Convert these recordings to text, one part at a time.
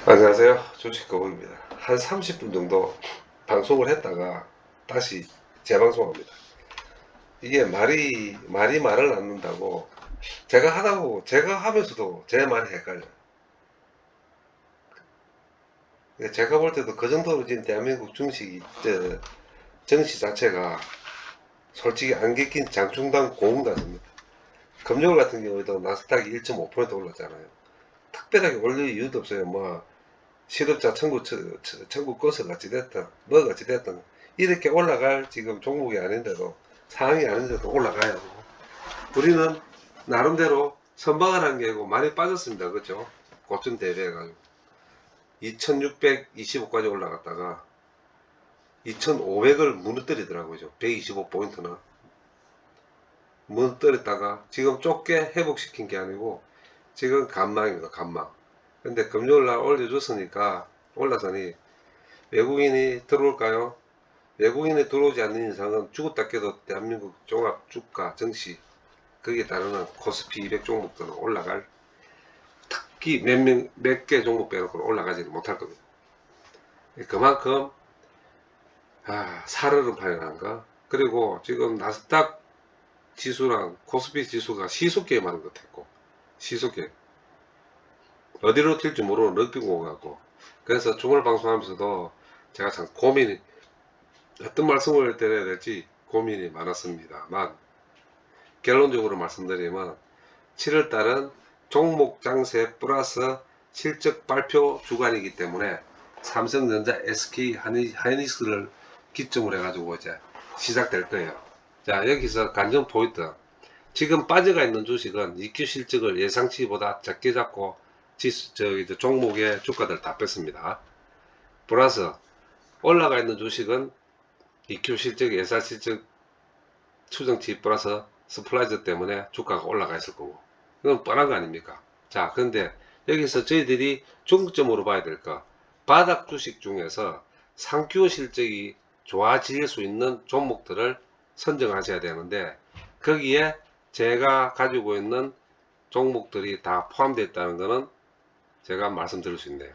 안녕하세요. 조식거북입니다. 한 30분 정도 방송을 했다가 다시 재방송합니다. 이게 말이 말을 낳는다고 제가 하면서도 제 말이 헷갈려요. 제가 볼 때도 그 정도로 지금 대한민국 정시 자체가 솔직히 안개 낀 장충당 고흥단입니다. 금요일 같은 경우에도 나스닥이 1.5% 올랐잖아요. 특별하게 올릴 이유도 없어요. 뭐 실업자 청구 건수가 어찌됐든 뭐가 어찌됐든 이렇게 올라갈 지금 종목이 아닌데도 상황이 아닌데도 올라가요. 우리는 나름대로 선방을 한 게고 많이 빠졌습니다. 그죠? 고점 대비해가지고 2625까지 올라갔다가 2500을 무너뜨리더라고요. 125포인트나 무너뜨렸다가 지금 좁게 회복시킨 게 아니고 지금 간망입니다. 간망. 근데 금요일날 올려줬으니까 올라서니 외국인이 들어올까요? 외국인이 들어오지 않는 이상은 죽었다 깨도 대한민국 종합 주가 증시 거기에 따르는 코스피 200 종목들은 올라갈, 특히 몇 개 종목 빼놓고 올라가지는 못할 겁니다. 그만큼 살얼음 파열한가. 그리고 지금 나스닥 지수랑 코스피 지수가 시속게임 하는 것 같고, 시속게임 어디로 튈지 모르는 럭비공 같고. 그래서 주말 방송하면서도 제가 참 고민이, 어떤 말씀을 드려야 될지 고민이 많았습니다만, 결론적으로 말씀드리면 7월달은 종목 장세 플러스 실적 발표 주간이기 때문에 삼성전자, SK 하이닉스를 기점으로 해가지고 이제 시작될 거예요. 자, 여기서 관전 포인트. 지금 빠져가 있는 주식은 EQ 실적을 예상치보다 적게 잡고 종목의 주가들 다 뺐습니다. 플러스 올라가 있는 주식은 EQ 실적, 예상 실적 추정치 플러스 스플라이즈 때문에 주가가 올라가 있을 거고, 이건 뻔한 거 아닙니까? 자, 그런데 여기서 저희들이 중점으로 봐야 될 거, 바닥 주식 중에서 상표 실적이 좋아질 수 있는 종목들을 선정하셔야 되는데, 거기에 제가 가지고 있는 종목들이 다 포함되어 있다는 것은 제가 말씀드릴 수 있네요.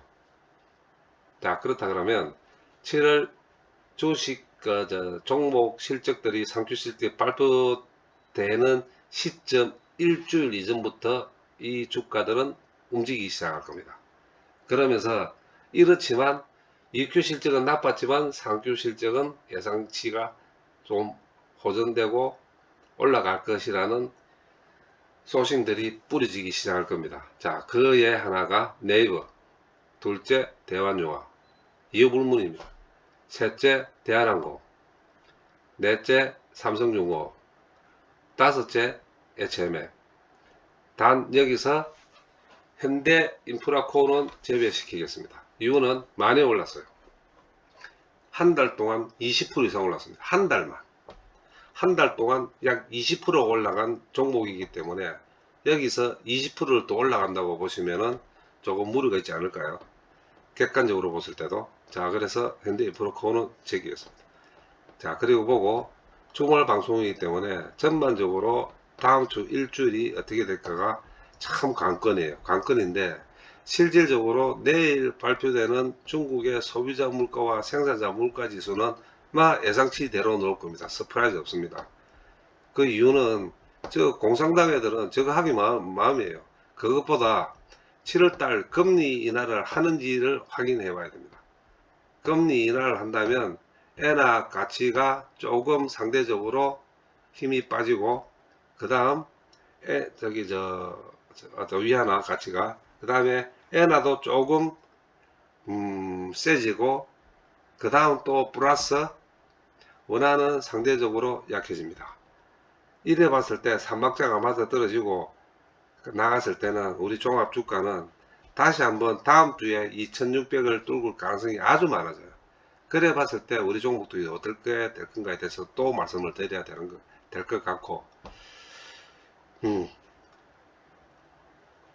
자, 그렇다 그러면 7월 주식 종목 실적들이 상표 실적이 발표되는 시점 일주일 이전부터 이 주가들은 움직이기 시작할 겁니다. 그러면서 이렇지만 EQ 실적은 나빴지만 상표 실적은 예상치가 좀 호전되고 올라갈 것이라는 소식들이 뿌려지기 시작할 겁니다. 자, 그의 하나가 네이버, 둘째 대환유화, 이어불문입니다. 셋째 대한항공, 넷째 삼성중공업, 다섯째 HMM. 단 여기서 현대인프라코어는 제외시키겠습니다. 이유는 많이 올랐어요. 한 달 동안 20% 이상 올랐습니다. 한 달만. 한 달 동안 약 20% 올라간 종목이기 때문에 여기서 20%를 또 올라간다고 보시면은 조금 무리가 있지 않을까요? 객관적으로 봤을 때도. 자, 그래서 현대인프라코어는 제기했습니다. 자, 그리고 보고 주말 방송이기 때문에 전반적으로 다음 주 일주일이 어떻게 될까가 참 관건이에요. 관건인데 실질적으로 내일 발표되는 중국의 소비자 물가와 생산자 물가 지수는 막 예상치대로 나올 겁니다. 서프라이즈 없습니다. 그 이유는 저 공산당 애들은 저거 하기 마음이에요. 그것보다 7월달 금리 인하를 하는지를 확인해 봐야 됩니다. 금리 인하를 한다면 엔화 가치가 조금 상대적으로 힘이 빠지고, 그 다음 위안화 가치가, 그 다음에 엔화도 조금 세지고, 그 다음 또 플러스 원화는 상대적으로 약해집니다. 이래 봤을 때 삼박자가 맞아 떨어지고 나갔을 때는 우리 종합 주가는 다시 한번 다음 주에 2600을 뚫을 가능성이 아주 많아져요. 그래 봤을 때 우리 종목들이 어떻게 될 건가에 대해서 또 말씀을 드려야 될 것 같고,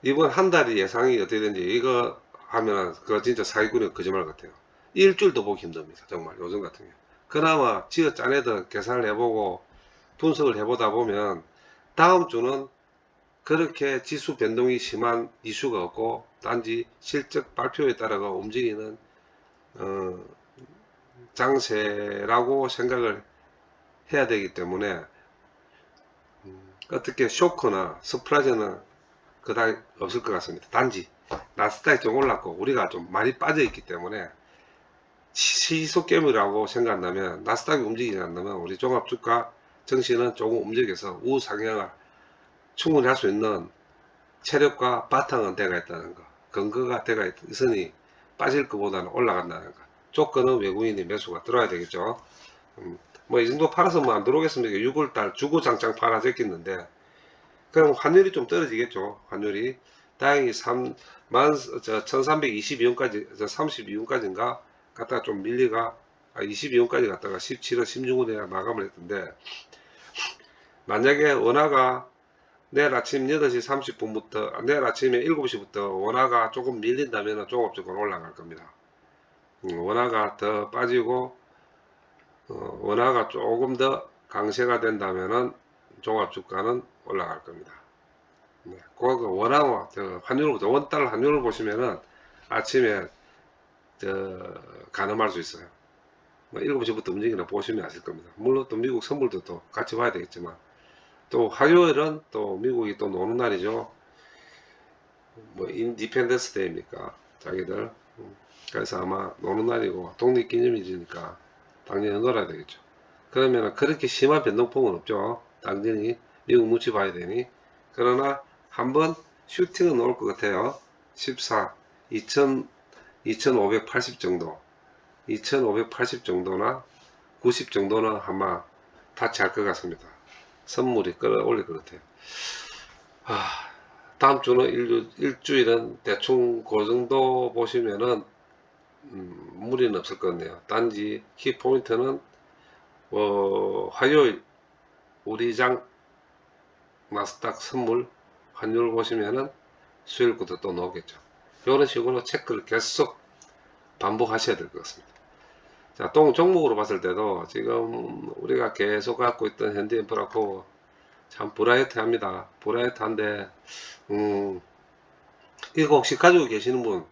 이번 한 달이 예상이 어떻게 되는지 이거 하면 그거 진짜 사기꾼이 거짓말 같아요. 일주일도 보기 힘듭니다. 정말 요즘 같은 경우. 그나마 지어 짜내서 계산을 해보고 분석을 해보다 보면 다음 주는 그렇게 지수 변동이 심한 이슈가 없고 단지 실적 발표에 따라가 움직이는 장세라고 생각을 해야 되기 때문에 어떻게 쇼크나 서프라이즈는 그다지 없을 것 같습니다. 단지 나스닥이 좀 올랐고 우리가 좀 많이 빠져 있기 때문에 시소개미라고 생각한다면 나스닥이 움직이지 않는다면 우리 종합주가 증시는 조금 움직여서 우상향을 충분히 할 수 있는 체력과 바탕은 돼가 있다는 거, 근거가 돼가 있으니 빠질 것보다는 올라간다는 거. 조건은 외국인이 매수가 들어야 되겠죠. 뭐 이 정도 팔아서 뭐 안 들어오겠습니까? 6월달 주구장창 팔아졌겠는데 그럼 환율이 좀 떨어지겠죠. 환율이 다행히 1322원까지 32원까지인가 갔다가 좀 밀리가 22원까지 갔다가 17원 16원에 마감을 했던데, 만약에 원화가 내일 아침 8시 30분부터 내일 아침에 7시부터 원화가 조금 밀린다면 종합주가는 올라갈 겁니다. 원화가 더 빠지고 원화가 조금 더 강세가 된다면은 종합주가는 올라갈 겁니다. 네, 그 원화 환율부터 원달러 환율을 보시면은 아침에 가늠할 수 있어요. 뭐 7시부터 움직이나 보시면 아실 겁니다. 물론 또 미국 선물도 또 같이 봐야 되겠지만, 또 화요일은 또 미국이 또 노는 날이죠. 뭐 인디펜던스 데이입니까 자기들. 그래서 아마 노는 날이고 독립기념일이니까 당연히 놀아야 되겠죠. 그러면 그렇게 심한 변동폭은 없죠. 당연히 미국 눈치 봐야 되니. 그러나 한번 슈팅은 나올 것 같아요. 14 2580 정도, 2580 정도나 90 정도는 아마 타치할 것 같습니다. 선물이 끌어올릴 것 같아요. 다음 주는 일주일은 대충 그 정도 보시면은 무리는 없을 것 같네요. 단지 키포인트는 화요일 우리장 나스닥 선물 환율 보시면은 수요일부터 또 나오겠죠. 이런 식으로 체크를 계속 반복하셔야 될 것 같습니다. 자, 종목으로 봤을 때도 지금 우리가 계속 갖고 있던 현대인프라코 참 브라이트합니다. 브라이트한데 이거 혹시 가지고 계시는 분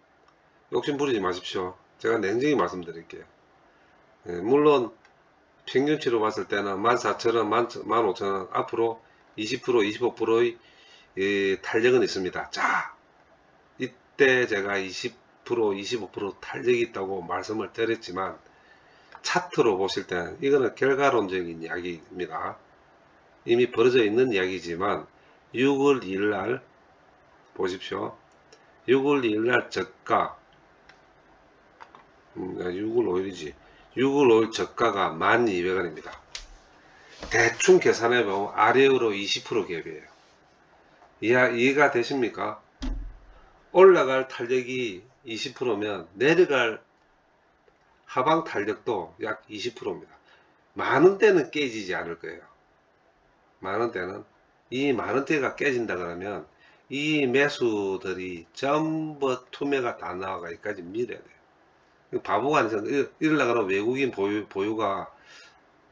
욕심 부리지 마십시오. 제가 냉정히 말씀드릴게요. 물론 평균치로 봤을 때는 14,000원, 15,000원 앞으로 20%, 25%의 탄력은 있습니다. 자, 이때 제가 20%, 25% 탄력이 있다고 말씀을 드렸지만 차트로 보실 때는 이거는 결과론적인 이야기입니다. 이미 벌어져 있는 이야기지만 6월 2일 날 보십시오. 6월 2일 날 저가 6월 5일이지 6월 5일 저가가 1200원입니다. 대충 계산해보면 아래로 20% 갭이에요. 이해가 되십니까? 올라갈 탄력이 20%면 내려갈 하방 탄력도 약 20%입니다. 많은 데는 깨지지 않을 거예요. 많은 데는 이 많은 데가 깨진다 그러면 이 매수들이 전부 투매가 다 나와가 여기까지 밀어야 돼요. 바보가 아니죠. 이러려고 하면 외국인 보유가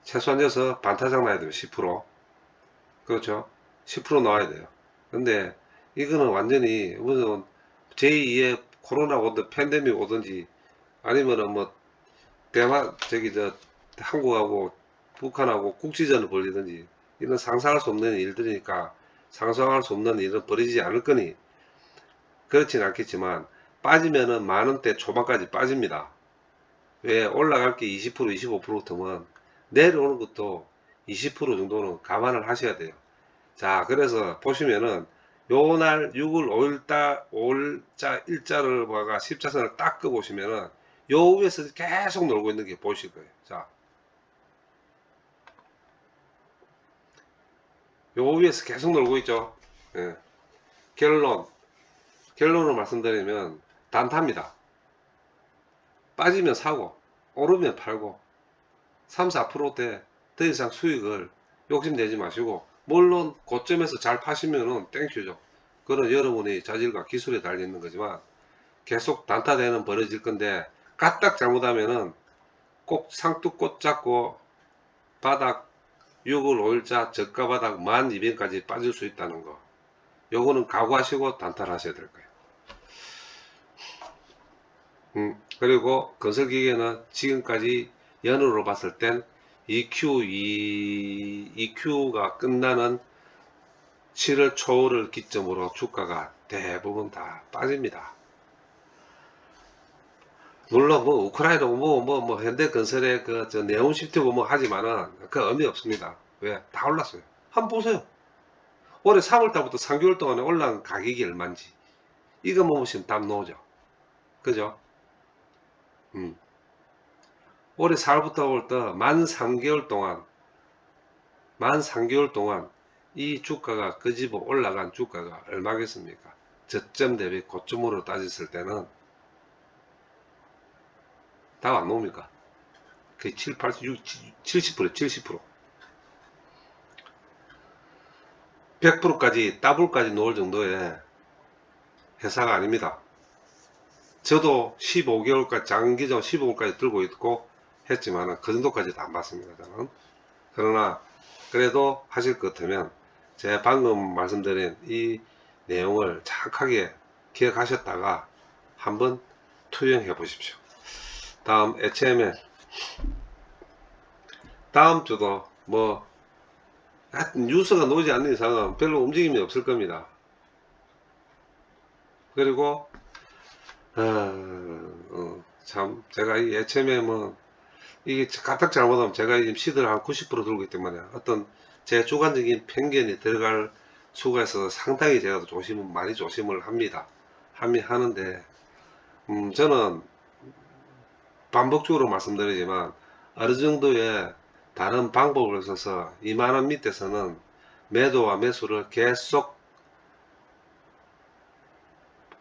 최소한 여서 반타작 나야 돼요. 10%. 그렇죠. 10% 나와야 돼요. 근데 이거는 완전히 무슨 제2의 코로나 오든 팬데믹 오든지 아니면은 뭐 한국하고 북한하고 국지전을 벌리든지 이런 상상할 수 없는 일들이니까 상상할 수 없는 일은 벌어지지 않을 거니 그렇진 않겠지만 빠지면은 만원대 초반까지 빠집니다. 왜? 올라갈 게 20% 25%면 내려오는 것도 20% 정도는 감안을 하셔야 돼요. 자, 그래서 보시면은 요날 6월 5일자 일자를 봐가 십자선을 딱 끄보시면은 요 위에서 계속 놀고 있는 게 보실 거예요. 자, 요 위에서 계속 놀고 있죠. 예. 결론을 말씀드리면 단타입니다. 빠지면 사고 오르면 팔고 3, 4%대 더 이상 수익을 욕심내지 마시고, 물론 고점에서 잘 파시면은 땡큐죠. 그건 여러분의 자질과 기술에 달려있는 거지만 계속 단타되는 벌어질 건데 까딱 잘못하면은 꼭 상투꽃 잡고 바닥 6월 5일자 저가 바닥 1200까지 빠질 수 있다는 거. 요거는 각오하시고 단타하셔야 될 거예요. 그리고 건설기계는 지금까지 연으로 봤을 땐 EQ가 끝나는 7월 초를 기점으로 주가가 대부분 다 빠집니다. 물론 뭐 우크라이나 뭐 현대건설의 저 네온시티고 뭐 하지만은 그 의미 없습니다. 왜? 다 올랐어요. 한번 보세요. 올해 3월달부터 3개월 동안에 올라간 가격이 얼마인지 이거 보시면 답 나오죠. 그죠? 음. 올해 4월부터 5월달 만 3개월 동안 이 주가가 끄집어 올라간 주가가 얼마겠습니까? 저점 대비 고점으로 따졌을 때는 답 안 나옵니까? 그 7, 8, 6, 70%, 70%. 100%까지, 더블까지 놓을 정도의 회사가 아닙니다. 저도 15개월까지, 장기적 15개월까지 들고 있고 했지만 그 정도까지도 안 봤습니다. 저는. 그러나 그래도 하실 것 같으면 제가 방금 말씀드린 이 내용을 정확하게 기억하셨다가 한번 투영해 보십시오. 다음 HML. 다음 주도 뭐 하여튼 뉴스가 나오지 않는 이상은 별로 움직임이 없을 겁니다. 그리고 참 제가 이 HMM은 이게 까딱 잘못하면 제가 지금 시드를 한 90% 들고 있기 때문에 어떤 제 주관적인 편견이 들어갈 수가 있어서 상당히 제가 많이 조심을 합니다. 하는데 저는 반복적으로 말씀드리지만 어느 정도의 다른 방법을 써서 2만원 밑에서는 매도와 매수를 계속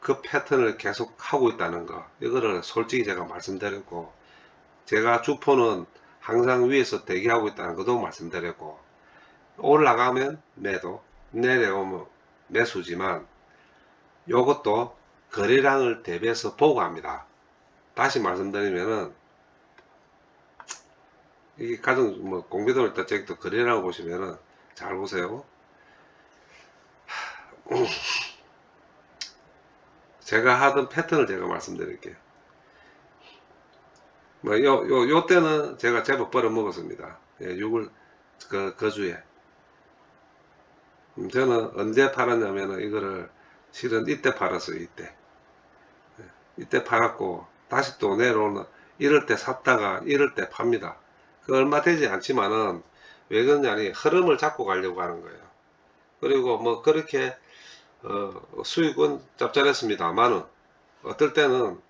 그 패턴을 계속 하고 있다는 거, 이거를 솔직히 제가 말씀드렸고, 제가 주포는 항상 위에서 대기하고 있다는 것도 말씀드렸고, 올라가면 매도, 내려오면 매수지만 요것도 거래량을 대비해서 보고 합니다. 다시 말씀드리면은 이게 가장 뭐 공개도를 때 저기 또 거래량을 보시면은 잘 보세요. 제가 하던 패턴을 제가 말씀드릴게요. 뭐 요 때는 제가 제법 벌어먹었습니다. 예, 6을 그 주에. 저는 언제 팔았냐면은 이거를 실은 이때 팔았어요. 이때 팔았고 다시 또 내려오는 이럴 때 샀다가 이럴 때 팝니다. 그 얼마 되지 않지만은 왜 그러냐니 흐름을 잡고 가려고 하는 거예요. 그리고 뭐 그렇게 수익은 짭짤했습니다만은 어떨 때는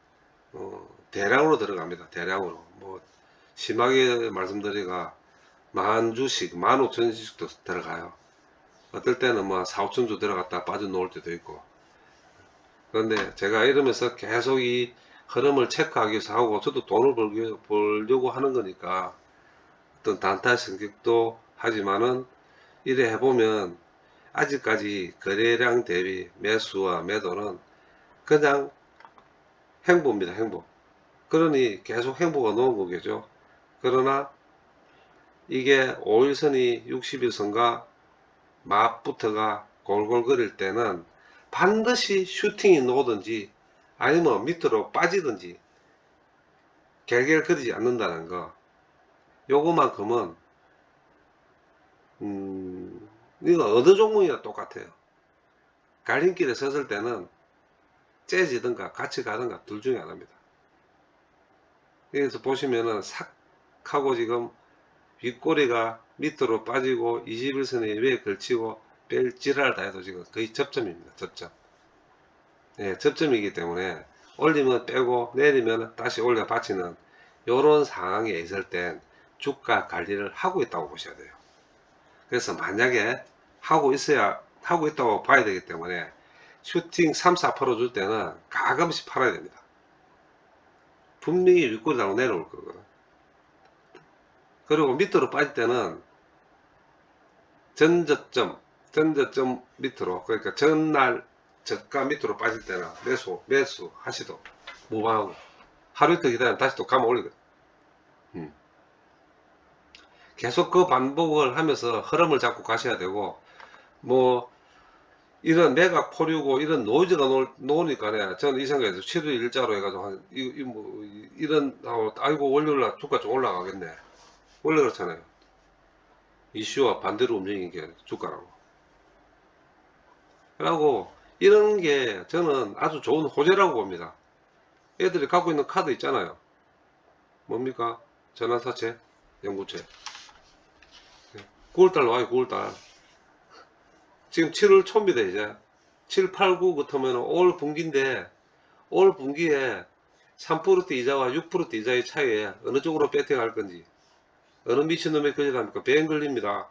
대량으로 들어갑니다. 대량으로 뭐 심하게 말씀드리가 10,000주씩 15,000주씩도 들어가요. 어떨 때는 뭐 4, 5천주 들어갔다 빠져나올 때도 있고. 그런데 제가 이러면서 계속 이 흐름을 체크하기 위해서 하고, 저도 돈을 벌려고 하는 거니까 어떤 단타 성격도 하지만은 이래 해보면 아직까지 거래량 대비 매수와 매도는 그냥 행보입니다. 행보. 그러니 계속 행보가 나온 거겠죠. 그러나 이게 5일선이 60일선과 맞붙어가 골골거릴 때는 반드시 슈팅이 나오든지 아니면 밑으로 빠지든지 결결거리지 않는다는 거, 요거만큼은 이거 어느 종목이나 똑같아요. 갈림길에 섰을 때는 째지든가 같이 가든가 둘 중에 하나입니다. 여기서 보시면은 삭 하고 지금 윗꼬리가 밑으로 빠지고 21선에 위에 걸치고 뺄지랄 다 해도 지금 거의 접점입니다. 접점. 예, 접점이기 때문에 올리면 빼고 내리면 다시 올려 받치는 이런 상황에 있을 땐 주가 관리를 하고 있다고 보셔야 돼요. 그래서 만약에 하고 있다고 봐야 되기 때문에 슈팅 3, 4% 줄 때는 가끔씩 팔아야 됩니다. 분명히 윗꼬리 달고 내려올 거거든. 그리고 밑으로 빠질 때는 전저점 밑으로, 그러니까 전날 저가 밑으로 빠질 때는 매수 하시도 무방하고 하루 이틀 기다리면 다시 또 감아 올리거든. 계속 그 반복을 하면서 흐름을 잡고 가셔야 되고, 뭐 이런 매각 포류고 이런 노이즈가 놓으니까 저는 이 생각에서 7일 일자로 해가지고 이런 아이고 월요일날 주가 좀 올라가겠네. 원래 그렇잖아요. 이슈와 반대로 움직이는 게 주가라고. 그리고 이런 게 저는 아주 좋은 호재라고 봅니다. 애들이 갖고 있는 카드 있잖아요. 뭡니까? 전환사채, 연구채. 9월달 와요, 9월달. 지금 7월 초입니다, 이제. 7, 8, 9 같으면 올 분기인데, 올 분기에 3%대 이자와 6%대 이자의 차이에 어느 쪽으로 배팅할 건지, 어느 미친놈의 거짓합니까? 배행 걸립니다.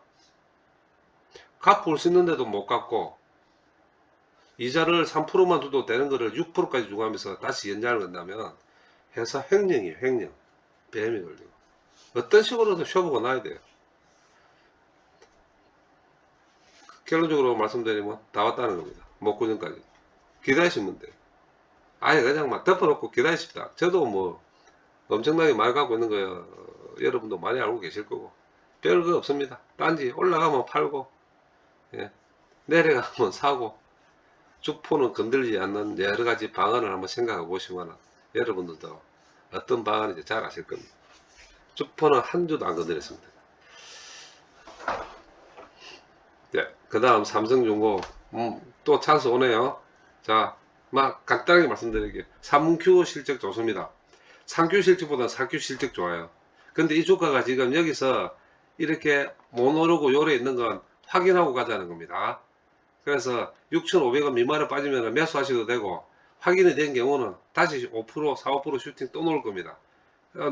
갚을 수 있는데도 못 갚고, 이자를 3%만 줘도 되는 거를 6%까지 주고 하면서 다시 연장을 건다면, 회사 횡령이에요, 횡령. 배임이 걸리고. 어떤 식으로든 쇼부가 나야 돼요. 결론적으로 말씀드리면 다 왔다는 겁니다. 목구전까지. 기다리시면 돼요. 아예 그냥 막 덮어놓고 기다리십니다. 저도 뭐 엄청나게 많이 갖고 있는 거예요. 여러분도 많이 알고 계실 거고. 별거 없습니다. 단지 올라가면 팔고, 예. 내려가면 사고, 주포는 건들지 않는 여러 가지 방안을 한번 생각해 보시면 여러분들도 어떤 방안인지 잘 아실 겁니다. 주포는 한 주도 안 건드렸습니다. 네, 그 다음 삼성중공, 또 찬스 오네요. 자, 막 간단하게 말씀드릴게요. 3Q 실적 좋습니다. 3Q 실적보다 4Q 실적 좋아요. 근데 이 주가가 지금 여기서 이렇게 못 오르고 요래 있는 건 확인하고 가자는 겁니다. 그래서 6,500원 미만에 빠지면 매수하셔도 되고, 확인이 된 경우는 다시 5%, 4, 5% 슈팅 또 놓을 겁니다.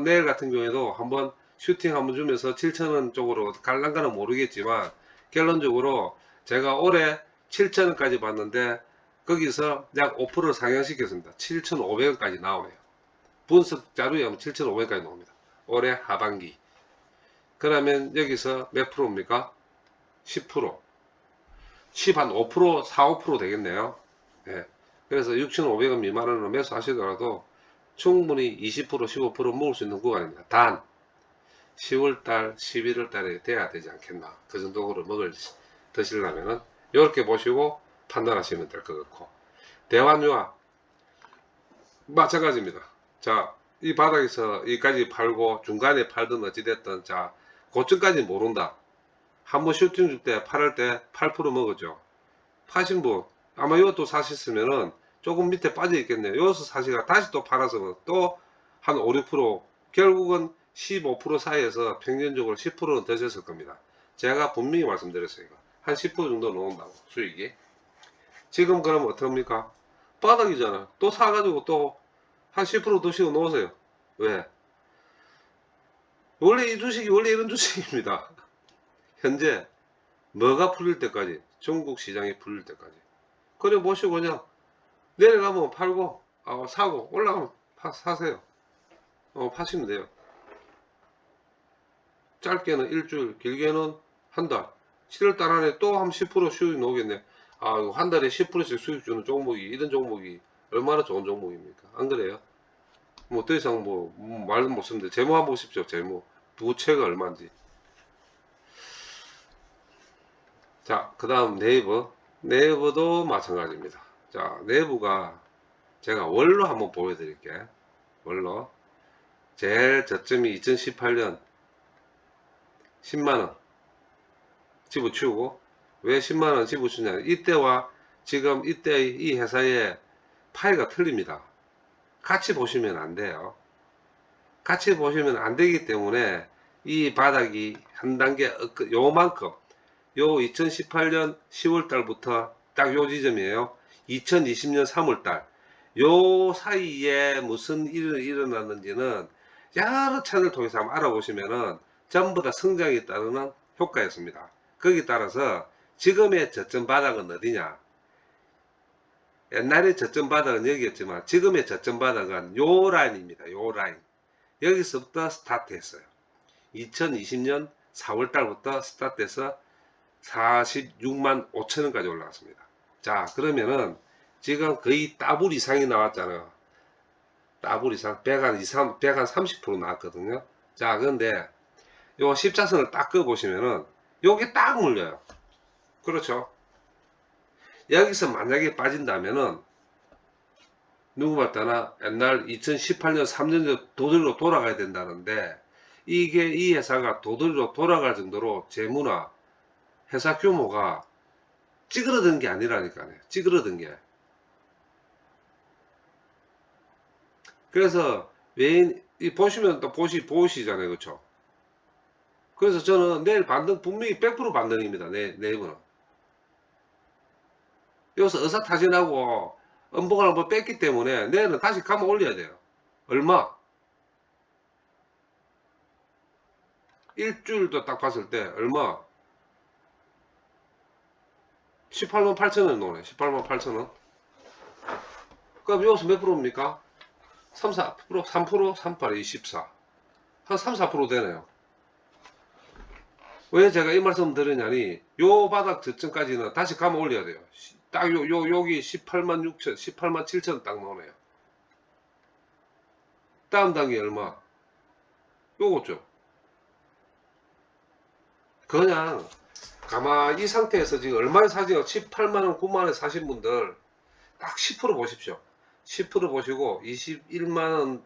내일 같은 경우에도 한번 슈팅 한번 주면서 7,000원 쪽으로 갈란가는 모르겠지만, 결론적으로 제가 올해 7,000원까지 봤는데, 거기서 약 5% 상향시켰습니다. 7,500원까지 나와요. 분석 자료에 하면 7,500원까지 나옵니다. 올해 하반기. 그러면 여기서 몇 프로입니까? 10%. 10 한 5%, 4, 5% 되겠네요. 예. 그래서 6,500원 미만으로 매수하시더라도 충분히 20%, 15% 먹을 수 있는 구간입니다. 단 10월달, 11월달에 돼야 되지 않겠나. 그 정도로 드시려면은 이렇게 보시고 판단하시면 될 것 같고, 대환유화 마찬가지입니다. 자, 이 바닥에서 여기까지 팔고 중간에 팔든 어찌됐든, 자, 고점까지 모른다. 한번 슈팅 줄 때 팔을 때 8% 먹었죠. 파신 분 아마 이것도 사셨으면은 조금 밑에 빠져 있겠네요. 여기서 사시가 다시 또 팔아서 또 한 5, 6% 결국은 15% 사이에서 평균적으로 10%는 더 졌을 겁니다. 제가 분명히 말씀드렸어요. 한 10% 정도 나온다고 수익이. 지금 그러면 어떡합니까? 바닥이잖아. 또 사가지고 또 한 10% 더 씌워 놓으세요. 왜? 원래 이 주식이 원래 이런 주식입니다. 현재 뭐가 풀릴 때까지, 중국 시장이 풀릴 때까지. 그래 보시고 그냥 내려가면 팔고, 사고, 올라가면 사세요. 파시면 돼요. 짧게는 일주일, 길게는 한 달. 7월달 안에 또 한 10% 수익 나오겠네. 한 달에 10%씩 수익 주는 종목이, 이런 종목이 얼마나 좋은 종목입니까? 안 그래요? 뭐 더 이상 말도 못 쓰는데 재무 한번 보십시오. 재무. 부채가 얼마인지. 자, 그 다음 네이버. 네이버도 마찬가지입니다. 자, 네이버가 제가 월로 한번 보여드릴게요. 월로. 제일 저점이 2018년 10만원 집어치우고, 왜 10만원 집어치우냐. 이때와 지금 이때 이 회사의 파이가 틀립니다. 같이 보시면 안 돼요. 같이 보시면 안 되기 때문에 이 바닥이 한 단계 요만큼, 요 2018년 10월 달부터 딱 요 지점이에요. 2020년 3월 달. 요 사이에 무슨 일이 일어났는지는 여러 채널 통해서 한번 알아보시면은 전부 다 성장이 따르는 효과였습니다. 거기에 따라서 지금의 저점 바닥은 어디냐? 옛날에 저점 바닥은 여기였지만 지금의 저점 바닥은 요 라인입니다. 요 라인. 여기서부터 스타트 했어요. 2020년 4월 달부터 스타트해서 46만 5천원까지 올라왔습니다. 자, 그러면은 지금 거의 더블 이상이 나왔잖아요. 더블 이상, 130% 나왔거든요. 자, 그런데 요 십자선을 딱 그어보시면은 요게 딱 물려요. 그렇죠. 여기서 만약에 빠진다면은 누구 말따나 옛날 2018년 3년 전 도둑으로 돌아가야 된다는데, 이게 이 회사가 도둑으로 돌아갈 정도로 재무나 회사 규모가 찌그러든 게 아니라니까요. 찌그러든 게. 그래서 외인 보시면 또 보시잖아요. 그렇죠? 그래서 저는 내일 반등 분명히 100% 반등입니다. 내일은. 여기서 의사타진하고 음봉을 한번 뺐기 때문에 내일은 다시 감아 올려야 돼요. 얼마? 일주일도 딱 봤을 때 얼마? 18만 8천 원 노네. 18만 8천 원. 그럼 여기서 몇 프로입니까? 3, 4%, 3%, 38, 24. 한 3, 4% 되네요. 왜 제가 이 말씀 드리냐니, 요 바닥 저점까지는 다시 감아 올려야 돼요. 딱 여기 18만 6천, 18만 7천 딱 나오네요. 다음 단계 얼마? 요거죠. 그냥 가만히 이 상태에서 지금 얼마에 사지요? 18만원, 9만원에 사신 분들 딱 10% 보십시오. 10% 보시고 21만원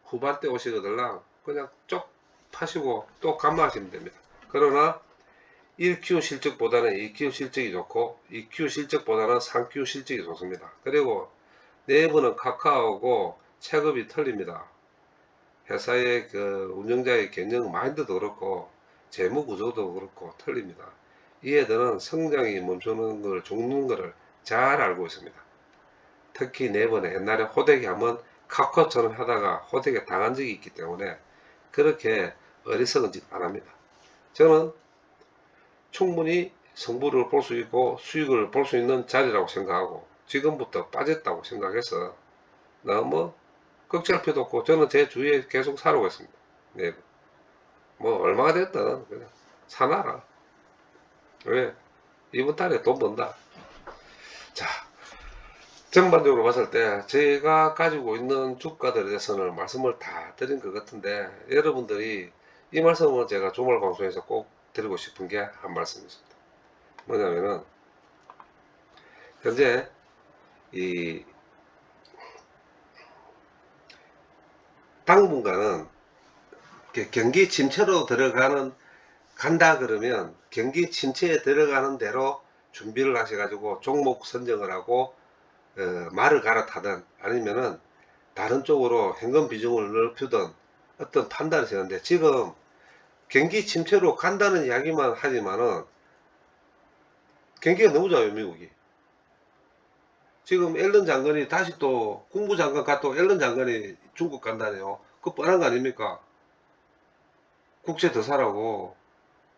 후반대 오시거들랑 그냥 쪽 파시고 또 감마하시면 됩니다. 그러나 1Q 실적보다는 2Q 실적이 좋고 2Q 실적보다는 3Q 실적이 좋습니다. 그리고 내부는 카카오고 체급이 틀립니다. 회사의 그 운영자의 경영 마인드도 그렇고 재무 구조도 그렇고 틀립니다. 이 애들은 성장이 멈추는 걸 죽는 것을 잘 알고 있습니다. 특히 내번에 옛날에 호되게 하면 카카오처럼 하다가 호되게 당한 적이 있기 때문에 그렇게 어리석은 짓 안 합니다. 저는 충분히 성부를 볼 수 있고 수익을 볼 수 있는 자리라고 생각하고 지금부터 빠졌다고 생각해서 너무 걱정할 필요도 없고 저는 제 주위에 계속 살고 있습니다. 네. 뭐 얼마가 됐든 그냥 사놔라. 왜? 이번 달에 돈 번다. 자, 전반적으로 봤을 때 제가 가지고 있는 주가들에 대해서는 말씀을 다 드린 것 같은데 여러분들이 이 말씀을 제가 주말 방송에서 꼭 드리고 싶은 게 한 말씀이 있습니다. 뭐냐면은 현재 이 당분간은 경기 침체로 간다 그러면 경기 침체에 들어가는 대로 준비를 하셔가지고 종목 선정을 하고 말을 갈아타든 아니면은 다른 쪽으로 현금 비중을 넓히든 어떤 판단을 하는데 지금 경기 침체로 간다는 이야기만 하지만은 경기가 너무 좋아요. 미국이 지금 앨런 장관이 다시 또 국무장관 갔고 앨런 장관이 중국 간다네요. 그거 뻔한 거 아닙니까? 국채 더 사라고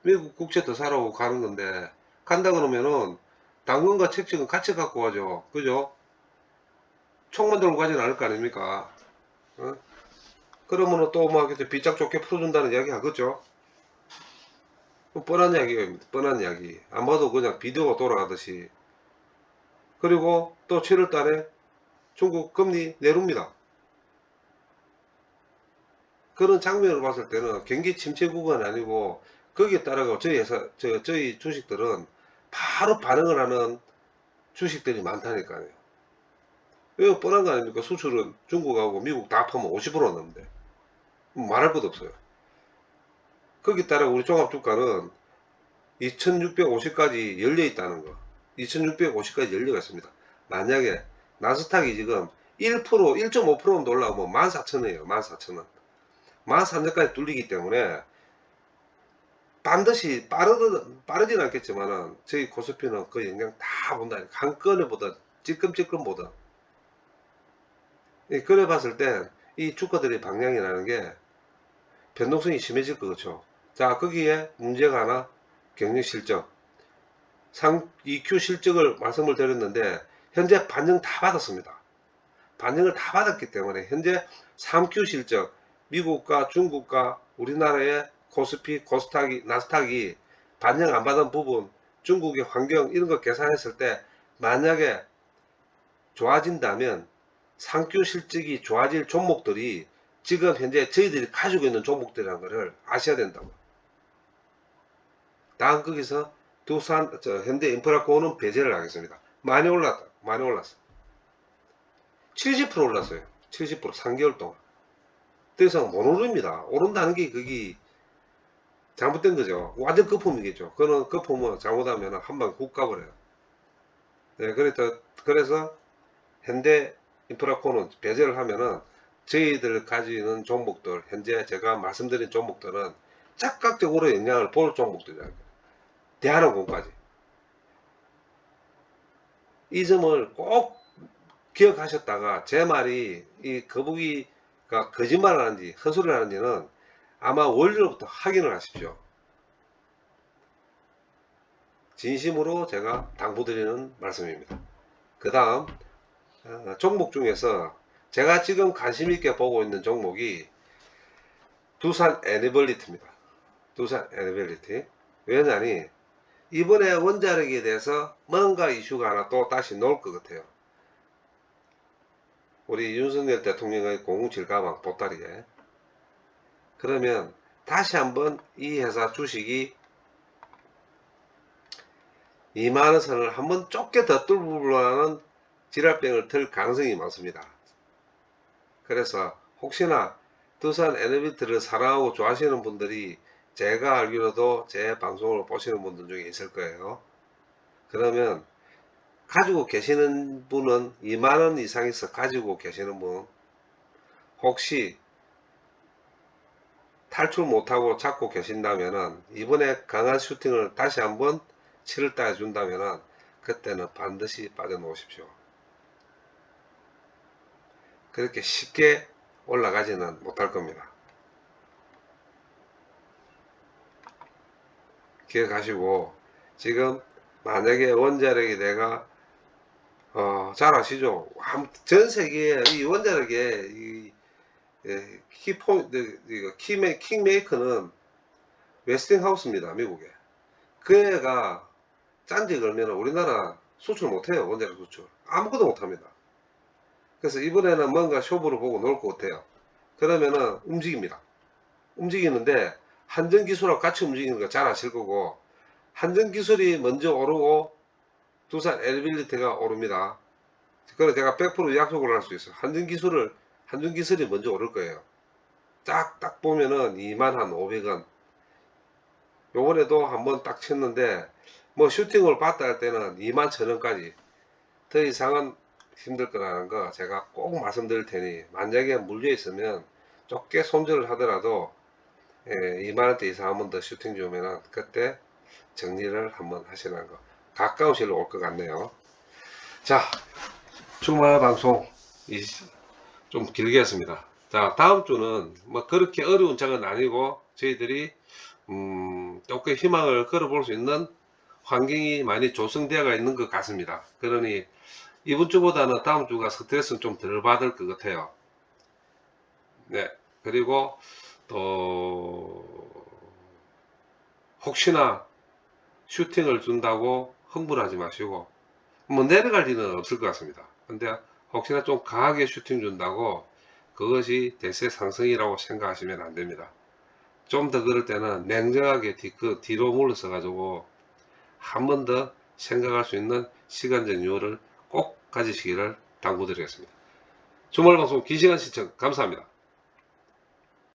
미국 국채 더 사라고 가는 건데 간다 그러면은 당근과 채찍은 같이 갖고 가죠. 그죠? 총만 들고 가진 않을 거 아닙니까? 어? 그러면은 또 막 비짝 좋게 풀어준다는 이야기 하겠죠? 뻔한 이야기예요. 뻔한 이야기. 안 봐도 그냥 비디오가 돌아가듯이. 그리고 또 7월 달에 중국 금리 내립니다. 그런 장면을 봤을 때는 경기 침체 구간이 아니고 거기에 따라가 저희 주식들은 바로 반응을 하는 주식들이 많다니까요. 이거 뻔한 거 아닙니까? 수출은 중국하고 미국 다 합하면 50% 넘는데 말할 것도 없어요. 거기에 따라 우리 종합주가는 2650까지 열려 있다는 거. 2650까지 열려 있습니다. 만약에 나스닥이 지금 1%, 1.5%는 올라오면 14,000원이에요. 14,000원. 14,000원까지 뚫리기 때문에 반드시 빠르진 않겠지만은 저희 코스피는 그 영향 다 본다. 한 건에 보다 찔끔찔끔 보다. 그래 봤을 때 이 주가들의 방향이라는 게 변동성이 심해질 거죠. 자, 거기에 문제가 하나 경영 실적. 2Q 실적을 말씀을 드렸는데 현재 반영 다 받았습니다. 반영을 다 받았기 때문에 현재 3Q 실적 미국과 중국과 우리나라의 코스피, 코스닥이, 나스닥이 반영 안 받은 부분 중국의 환경 이런 거 계산했을 때 만약에 좋아진다면 3Q 실적이 좋아질 종목들이 지금 현재 저희들이 가지고 있는 종목들이라는 것을 아셔야 된다고. 다음 거기서 현대 인프라코어는 배제를 하겠습니다. 많이 올랐다. 많이 올랐어. 70% 올랐어요. 70% 3개월 동안. 더 이상 못 오릅니다. 오른다는 게 그게 잘못된 거죠. 완전 거품이겠죠. 그거는 거품은 잘못하면 한방 훅 가버려요. 네, 그래서 현대 인프라코는 배제를 하면은 저희들 가지는 종목들, 현재 제가 말씀드린 종목들은 즉각적으로 영향을 볼 종목들이라는 거예요. 대한항공까지. 이 점을 꼭 기억하셨다가 제 말이 이 거북이가 거짓말을 하는지 헛소리를 하는지는 아마 원리로부터 확인을 하십시오. 진심으로 제가 당부드리는 말씀입니다. 그 다음 종목 중에서 제가 지금 관심 있게 보고 있는 종목이 두산 에너빌리티입니다. 두산 에너빌리티. 왜냐니 이번에 원자력에 대해서 뭔가 이슈가 하나 또 다시 나올 것 같아요. 우리 윤석열 대통령의 007 가방 보따리에. 그러면 다시 한번 이 회사 주식이 2만원 선을 한번 좁게 더 뚫으려는 지랄병을 들 가능성이 많습니다. 그래서 혹시나 두산 에너빌리티를 사랑하고 좋아하시는 분들이 제가 알기로도 제 방송을 보시는 분들 중에 있을 거예요. 그러면 가지고 계시는 분은 2만원 이상에서 가지고 계시는 분, 혹시 탈출 못하고 찾고 계신다면은 이번에 강한 슈팅을 다시 한번 7월달에 준다면은 그때는 반드시 빠져놓으십시오. 그렇게 쉽게 올라가지는 못할 겁니다. 기억하시고, 지금 만약에 원자력이 내가 잘 아시죠? 전 세계에 이 원자력의 이 킹메이커는 웨스팅하우스입니다. 미국에. 그 애가 짠지 걸면 우리나라 수출 못해요. 원자력 수출. 아무것도 못합니다. 그래서 이번에는 뭔가 쇼부를 보고 놀 것 같아요. 그러면은 움직입니다. 움직이는데 한전기술하고 같이 움직이는 거 잘 아실 거고, 한전기술이 먼저 오르고 두산 에너빌리티가 오릅니다. 그래서 제가 100% 약속을 할 수 있어요. 한전기술이 먼저 오를 거예요. 딱 보면은 21,500원. 요번에도 한번 딱 쳤는데, 뭐 슈팅을 봤다 할 때는 21,000원까지. 더 이상은 힘들 거라는 거 제가 꼭 말씀드릴 테니, 만약에 물려 있으면 좁게 손절을 하더라도 2만원대 이상 한번 더 슈팅 주면은 그때 정리를 한번 하시라는 거. 가까운 시일로 올 것 같네요. 자, 주말 방송 좀 길게 했습니다. 자, 다음 주는 뭐 그렇게 어려운 장은 아니고 저희들이 조금 희망을 걸어볼 수 있는 환경이 많이 조성되어 있는 것 같습니다. 그러니 이번 주보다는 다음 주가 스트레스는 좀 덜 받을 것 같아요. 네. 그리고 또 혹시나 슈팅을 준다고 흥분하지 마시고, 뭐 내려갈 일은 없을 것 같습니다. 근데 혹시나 좀 강하게 슈팅 준다고 그것이 대세 상승이라고 생각하시면 안 됩니다. 좀 더 그럴 때는 냉정하게 뒤로 물러서 가지고 한 번 더 생각할 수 있는 시간적 여유를 꼭 가지시기를 당부드리겠습니다. 주말 방송 긴 시간 시청 감사합니다.